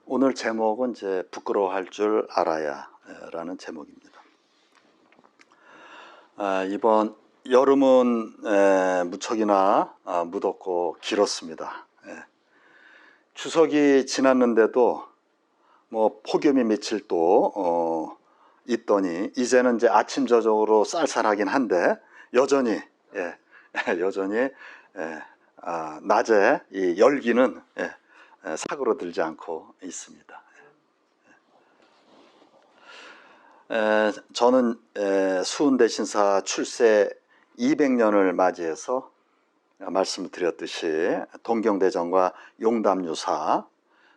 오늘 제목은 이제 부끄러워할 줄 알아야 라는 제목입니다. 이번 여름은 무척이나 무덥고 길었습니다. 추석이 지났는데도 뭐 폭염이 며칠 또 있더니 이제는 이제 아침 저녁으로 쌀쌀하긴 한데 여전히 낮에 이 열기는 사그러들지 않고 있습니다. 저는 수은대신사 출세 200년을 맞이해서 말씀드렸듯이 동경대전과 용담유사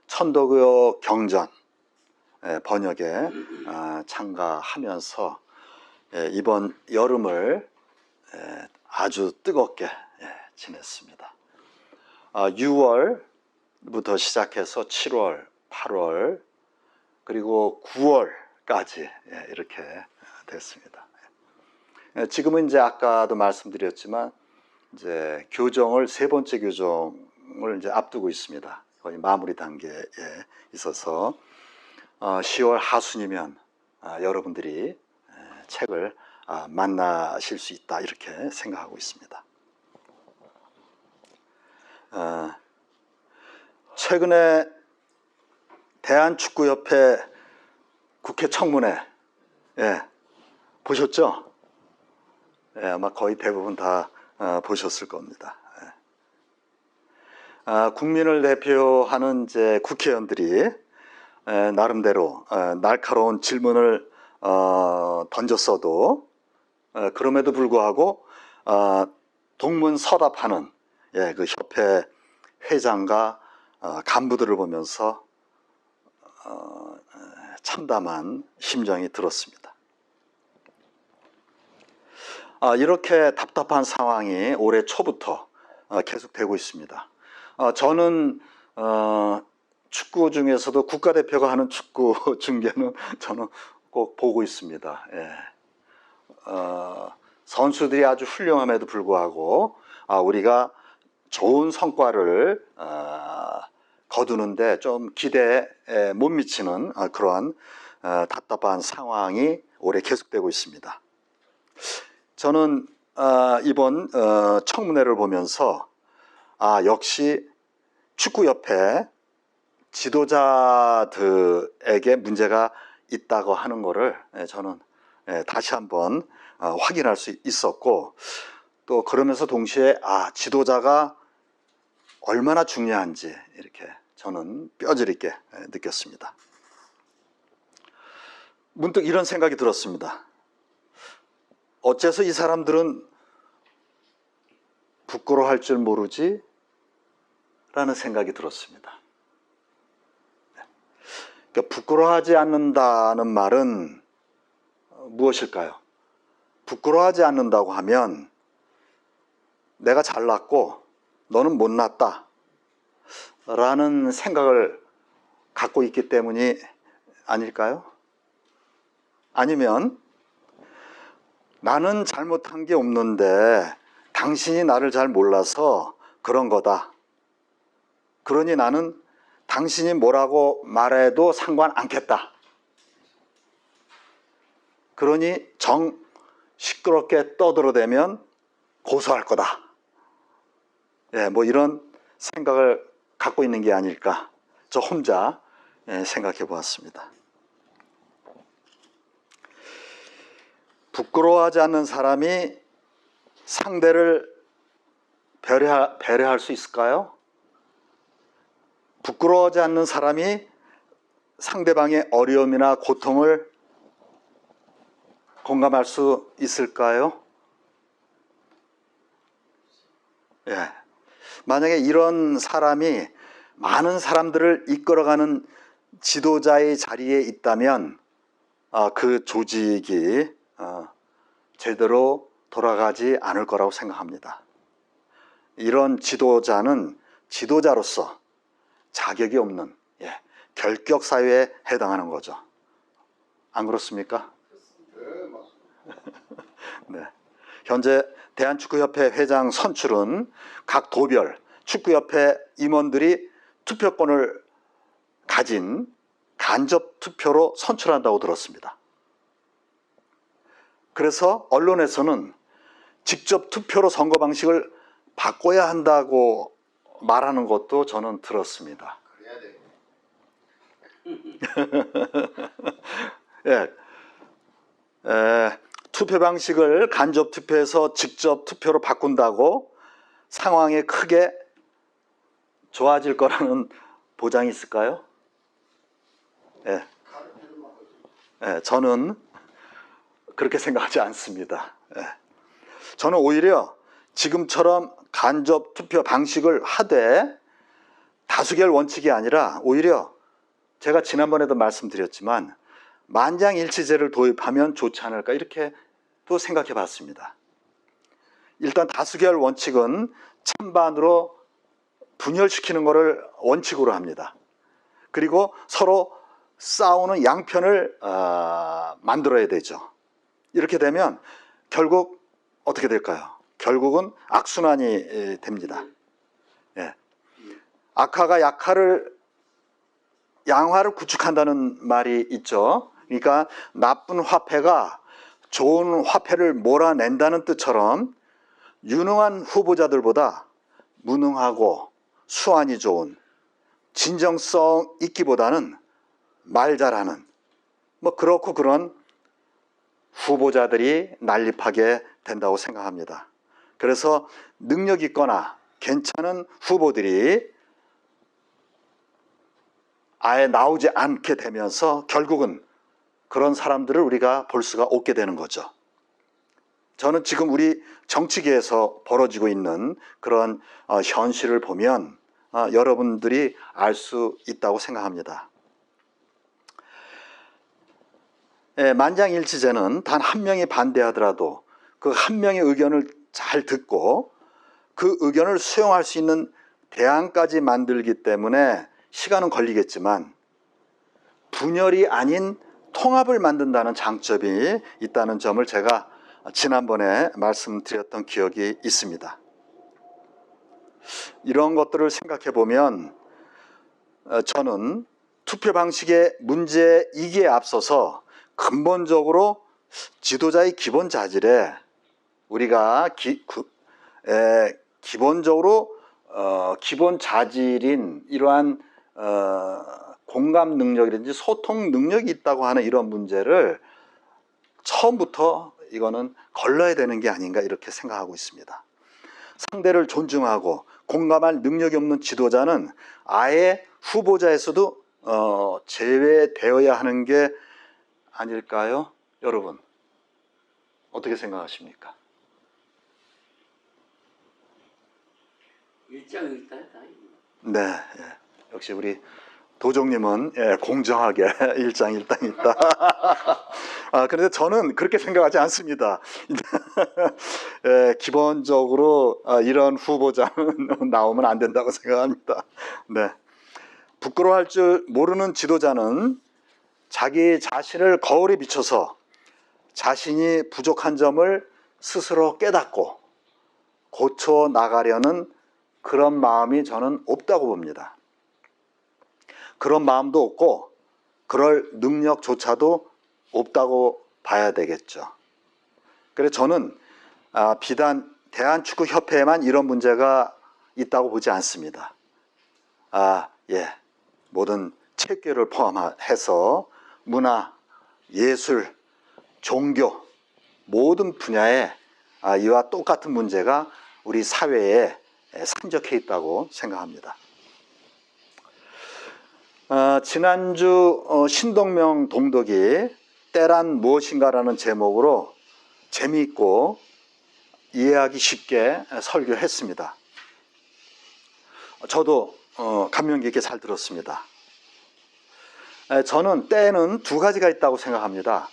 천도교 경전 번역에 참가하면서 이번 여름을 아주 뜨겁게 지냈습니다. 6월부터 시작해서 7월, 8월 그리고 9월까지 이렇게 됐습니다. 지금은 이제 아까도 말씀드렸지만 이제 교정을 세 번째 교정을 이제 앞두고 있습니다. 거의 마무리 단계에 있어서 10월 하순이면 여러분들이 책을 만나실 수 있다 이렇게 생각하고 있습니다. 최근에 대한축구협회 국회 청문회 보셨죠? 아마 거의 대부분 다 보셨을 겁니다. 국민을 대표하는 이제 국회의원들이 나름대로 날카로운 질문을 던졌어도 그럼에도 불구하고 동문서답하는 그 협회 회장과 간부들을 보면서 참담한 심정이 들었습니다. 이렇게 답답한 상황이 올해 초부터 계속되고 있습니다. 저는 축구 중에서도 국가대표가 하는 축구 중계는 저는 꼭 보고 있습니다. 선수들이 아주 훌륭함에도 불구하고 우리가 좋은 성과를 거두는데 좀 기대에 못 미치는 그러한 답답한 상황이 올해 계속되고 있습니다. 저는 이번 청문회를 보면서 역시 축구협회 지도자들에게 문제가 있다고 하는 것을 저는 다시 한번 확인할 수 있었고, 또 그러면서 동시에 지도자가 얼마나 중요한지 이렇게 저는 뼈저리게 느꼈습니다. 문득 이런 생각이 들었습니다. 어째서 이 사람들은 부끄러워할 줄 모르지? 라는 생각이 들었습니다. 그러니까 부끄러워하지 않는다는 말은 무엇일까요? 부끄러워하지 않는다고 하면 내가 잘났고 너는 못났다 라는 생각을 갖고 있기 때문이 아닐까요? 아니면 나는 잘못한 게 없는데 당신이 나를 잘 몰라서 그런 거다. 그러니 나는 당신이 뭐라고 말해도 상관 않겠다. 그러니 정 시끄럽게 떠들어대면 고소할 거다. 뭐 이런 생각을 갖고 있는 게 아닐까. 저 혼자 생각해 보았습니다. 부끄러워하지 않는 사람이 상대를 배려할 수 있을까요? 부끄러워하지 않는 사람이 상대방의 어려움이나 고통을 공감할 수 있을까요? 만약에 이런 사람이 많은 사람들을 이끌어가는 지도자의 자리에 있다면 그 조직이 제대로 돌아가지 않을 거라고 생각합니다. 이런 지도자는 지도자로서 자격이 없는 결격 사유에 해당하는 거죠. 안 그렇습니까? 네. 현재 대한축구협회 회장 선출은 각 도별 축구협회 임원들이 투표권을 가진 간접 투표로 선출한다고 들었습니다. 그래서 언론에서는 직접 투표로 선거 방식을 바꿔야 한다고 말하는 것도 저는 들었습니다. 예, 투표 방식을 간접 투표에서 직접 투표로 바꾼다고 상황이 크게 좋아질 거라는 보장이 있을까요? 저는 그렇게 생각하지 않습니다. 저는 오히려 지금처럼 간접 투표 방식을 하되 다수결 원칙이 아니라 오히려 제가 지난번에도 말씀드렸지만 만장일치제를 도입하면 좋지 않을까 이렇게 또 생각해 봤습니다. 일단 다수결 원칙은 찬반으로 분열시키는 것을 원칙으로 합니다. 그리고 서로 싸우는 양편을 만들어야 되죠. 이렇게 되면 결국 어떻게 될까요? 결국은 악순환이 됩니다. 악화가 양화를 구축한다는 말이 있죠. 그러니까 나쁜 화폐가 좋은 화폐를 몰아낸다는 뜻처럼 유능한 후보자들보다 무능하고 수완이 좋은 진정성 있기보다는 말 잘하는 그렇고 그런 후보자들이 난립하게 된다고 생각합니다. 그래서 능력 있거나 괜찮은 후보들이 아예 나오지 않게 되면서 결국은 그런 사람들을 우리가 볼 수가 없게 되는 거죠. 저는 지금 우리 정치계에서 벌어지고 있는 그런 현실을 보면 여러분들이 알 수 있다고 생각합니다. 만장일치제는 단 한 명이 반대하더라도 그 한 명의 의견을 잘 듣고 그 의견을 수용할 수 있는 대안까지 만들기 때문에 시간은 걸리겠지만 분열이 아닌 통합을 만든다는 장점이 있다는 점을 제가 지난번에 말씀드렸던 기억이 있습니다. 이런 것들을 생각해 보면 저는 투표 방식의 문제이기에 앞서서 근본적으로 지도자의 기본 자질에 우리가 기본적으로 기본 자질인 이러한 공감 능력이라든지 소통 능력이 있다고 하는 이런 문제를 처음부터 이거는 걸러야 되는 게 아닌가 이렇게 생각하고 있습니다. 상대를 존중하고 공감할 능력이 없는 지도자는 아예 후보자에서도 제외되어야 하는 게 아닐까요? 여러분 어떻게 생각하십니까? 일장일단이다. 네, 역시 우리 도종님은 공정하게 일장일단이다. 그런데 저는 그렇게 생각하지 않습니다. 기본적으로 이런 후보자는 나오면 안 된다고 생각합니다. 네, 부끄러워할 줄 모르는 지도자는 자기 자신을 거울에 비춰서 자신이 부족한 점을 스스로 깨닫고 고쳐 나가려는 그런 마음이 저는 없다고 봅니다. 그런 마음도 없고 그럴 능력조차도 없다고 봐야 되겠죠. 그래서 저는 비단 대한축구협회에만 이런 문제가 있다고 보지 않습니다. 모든 체육계를 포함해서 문화, 예술, 종교 모든 분야에 이와 똑같은 문제가 우리 사회에 산적해 있다고 생각합니다. 지난주 신동명 동덕이 때란 무엇인가라는 제목으로 재미있고 이해하기 쉽게 설교했습니다. 저도 감명 깊게 잘 들었습니다. 저는 때는 두 가지가 있다고 생각합니다.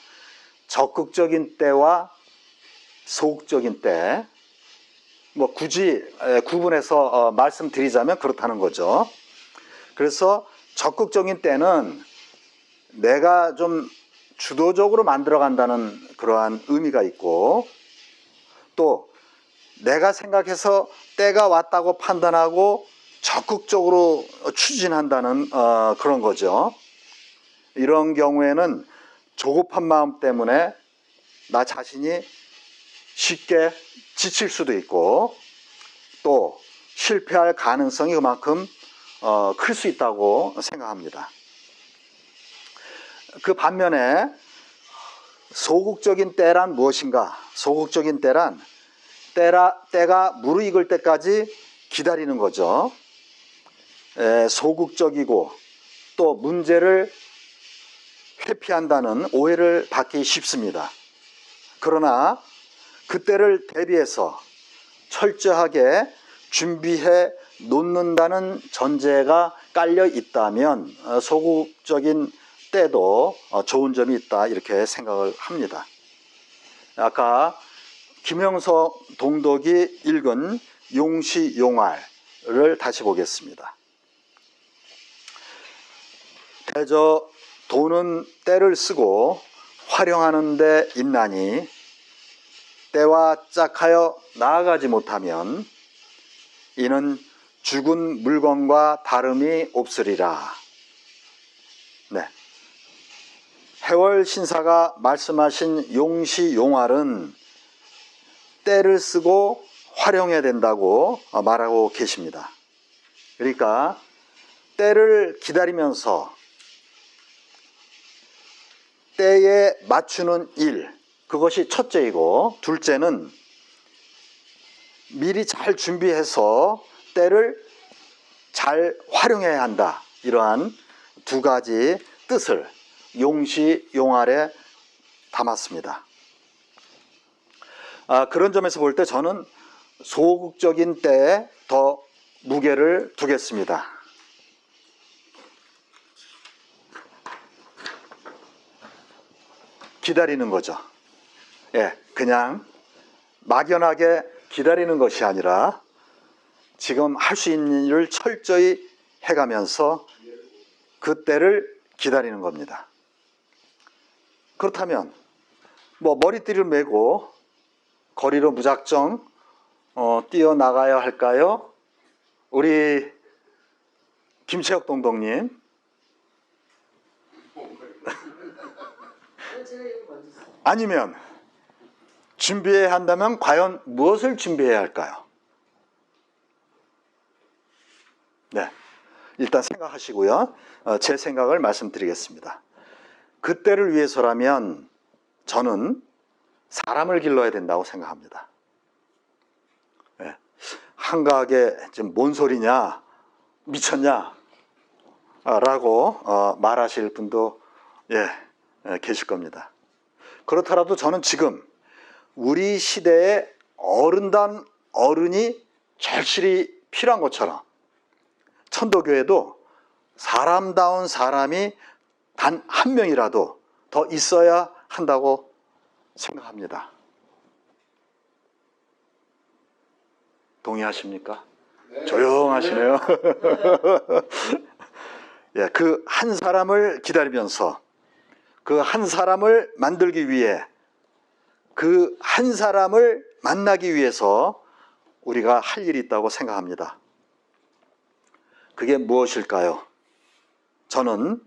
적극적인 때와 소극적인 때. 굳이 구분해서 말씀드리자면 그렇다는 거죠. 그래서 적극적인 때는 내가 좀 주도적으로 만들어간다는 그러한 의미가 있고, 또 내가 생각해서 때가 왔다고 판단하고 적극적으로 추진한다는 그런 거죠. 이런 경우에는 조급한 마음 때문에 나 자신이 쉽게 지칠 수도 있고 또 실패할 가능성이 그만큼 클 수 있다고 생각합니다. 그 반면에 소극적인 때란 무엇인가? 소극적인 때란 때가 무르익을 때까지 기다리는 거죠. 소극적이고 또 문제를 회피한다는 오해를 받기 쉽습니다. 그러나 그때를 대비해서 철저하게 준비해 놓는다는 전제가 깔려 있다면 소극적인 때도 좋은 점이 있다 이렇게 생각을 합니다. 아까 김영서 동독이 읽은 용시용활을 다시 보겠습니다. 대저 돈은 때를 쓰고 활용하는 데 있나니 때와 짝하여 나아가지 못하면 이는 죽은 물건과 다름이 없으리라. 네. 해월 신사가 말씀하신 용시용활은 때를 쓰고 활용해야 된다고 말하고 계십니다. 그러니까 때를 기다리면서 때에 맞추는 일, 그것이 첫째이고 둘째는 미리 잘 준비해서 때를 잘 활용해야 한다. 이러한 두 가지 뜻을 용시용활에 담았습니다. 그런 점에서 볼 때 저는 소극적인 때에 더 무게를 두겠습니다. 기다리는 거죠. 그냥 막연하게 기다리는 것이 아니라 지금 할 수 있는 일을 철저히 해가면서 그 때를 기다리는 겁니다. 그렇다면 머리띠를 메고 거리로 무작정 뛰어나가야 할까요? 우리 김채혁 동독님. 아니면 준비해야 한다면 과연 무엇을 준비해야 할까요? 네, 일단 생각하시고요. 제 생각을 말씀드리겠습니다. 그때를 위해서라면 저는 사람을 길러야 된다고 생각합니다. 한가하게 지금 뭔 소리냐, 미쳤냐 라고 말하실 분도 계실 겁니다. 그렇더라도 저는 지금 우리 시대에 어른다운 어른이 절실히 필요한 것처럼 천도교회도 사람다운 사람이 단 한 명이라도 더 있어야 한다고 생각합니다. 동의하십니까? 네. 조용하시네요. 그 한 사람을 기다리면서 그 한 사람을 만들기 위해 그 한 사람을 만나기 위해서 우리가 할 일이 있다고 생각합니다. 그게 무엇일까요? 저는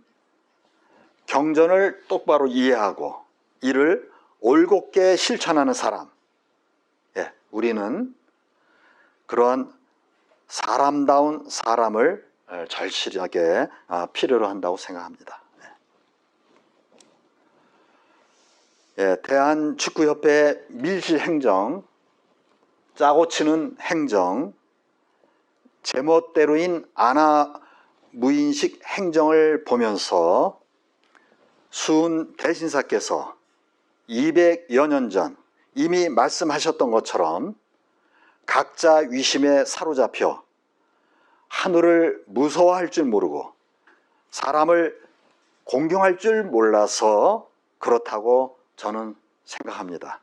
경전을 똑바로 이해하고 이를 올곧게 실천하는 사람, 우리는 그러한 사람다운 사람을 절실하게 필요로 한다고 생각합니다. 대한축구협회 밀실행정, 짜고 치는 행정, 제멋대로인 아나무인식 행정을 보면서 수은 대신사께서 200여 년 전 이미 말씀하셨던 것처럼 각자 위심에 사로잡혀 하늘을 무서워할 줄 모르고 사람을 공경할 줄 몰라서 그렇다고 저는 생각합니다.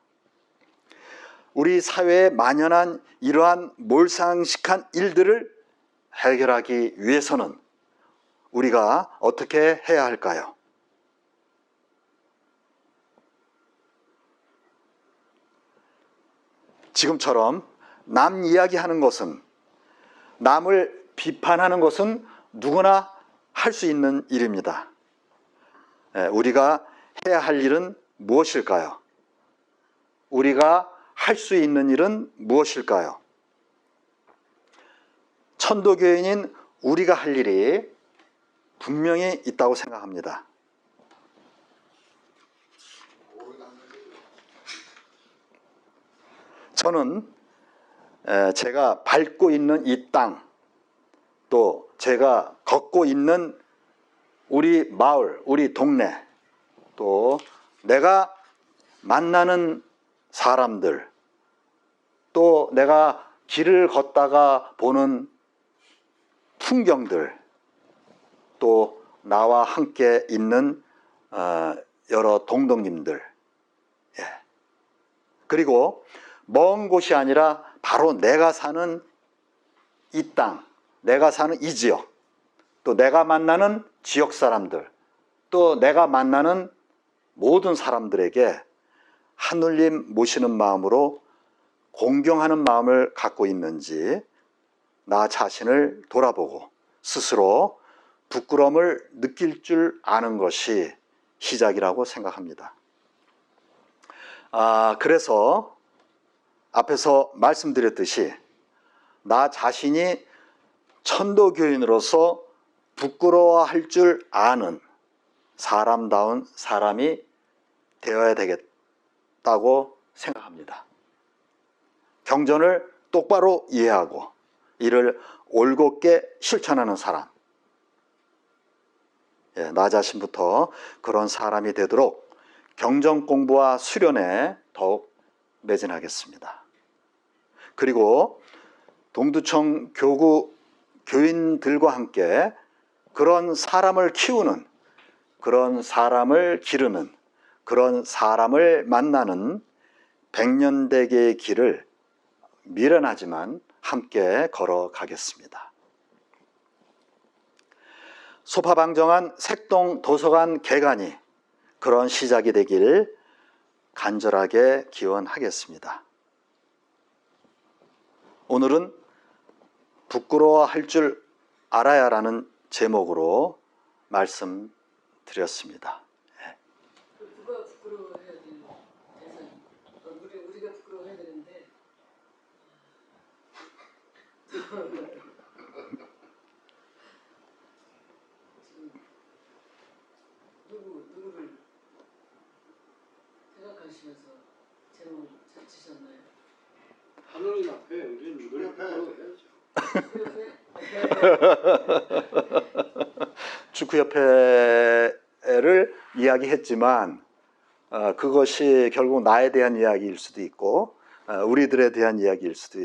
우리 사회에 만연한 이러한 몰상식한 일들을 해결하기 위해서는 우리가 어떻게 해야 할까요? 지금처럼 남 이야기하는 것은 남을 비판하는 것은 누구나 할 수 있는 일입니다. 우리가 해야 할 일은 무엇일까요? 우리가 할 수 있는 일은 무엇일까요? 천도교인인 우리가 할 일이 분명히 있다고 생각합니다. 저는 제가 밟고 있는 이 땅, 또 제가 걷고 있는 우리 마을, 우리 동네, 또 내가 만나는 사람들, 또 내가 길을 걷다가 보는 풍경들, 또 나와 함께 있는 여러 동덕님들, 그리고 먼 곳이 아니라 바로 내가 사는 이 땅, 내가 사는 이 지역, 또 내가 만나는 지역 사람들, 또 내가 만나는 모든 사람들에게 하느님 모시는 마음으로 공경하는 마음을 갖고 있는지 나 자신을 돌아보고 스스로 부끄러움을 느낄 줄 아는 것이 시작이라고 생각합니다. 그래서 앞에서 말씀드렸듯이 나 자신이 천도교인으로서 부끄러워할 줄 아는 사람다운 사람이 되어야 되겠다고 생각합니다. 경전을 똑바로 이해하고 이를 올곧게 실천하는 사람, 나 자신부터 그런 사람이 되도록 경전 공부와 수련에 더욱 매진하겠습니다. 그리고 동두청 교구 교인들과 함께 그런 사람을 키우는, 그런 사람을 기르는, 그런 사람을 만나는 백년대계의 길을 미련하지만 함께 걸어가겠습니다. 소파방정한 색동 도서관 개관이 그런 시작이 되길 간절하게 기원하겠습니다. 오늘은 부끄러워할 줄 알아야라는 제목으로 말씀드렸습니다. 누가 부끄러워해야 되는 대상이? 우리가 부끄러워해야 되는데 지금 누구를 생각하시면서 제목을 찾으셨나요? 하느님 앞에 우리는 늘 부끄러워해야죠. 축구협회를 이야기했지만 그것이 결국 나에 대한 이야기일 수도 있고 우리들에 대한 이야기일 수도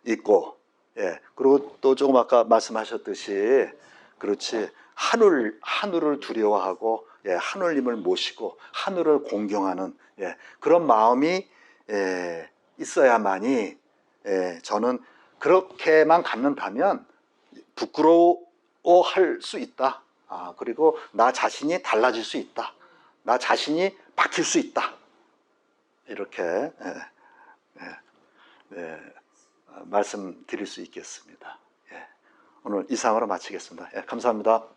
있고, 그리고 또 조금 아까 말씀하셨듯이 그렇지, 하늘을 두려워하고 하늘님을 모시고 하늘을 공경하는 그런 마음이 있어야만이 저는 그렇게만 갖는다면 부끄러워할 수 있다. 그리고 나 자신이 달라질 수 있다. 나 자신이 바뀔 수 있다. 이렇게 말씀드릴 수 있겠습니다. 오늘 이상으로 마치겠습니다. 감사합니다.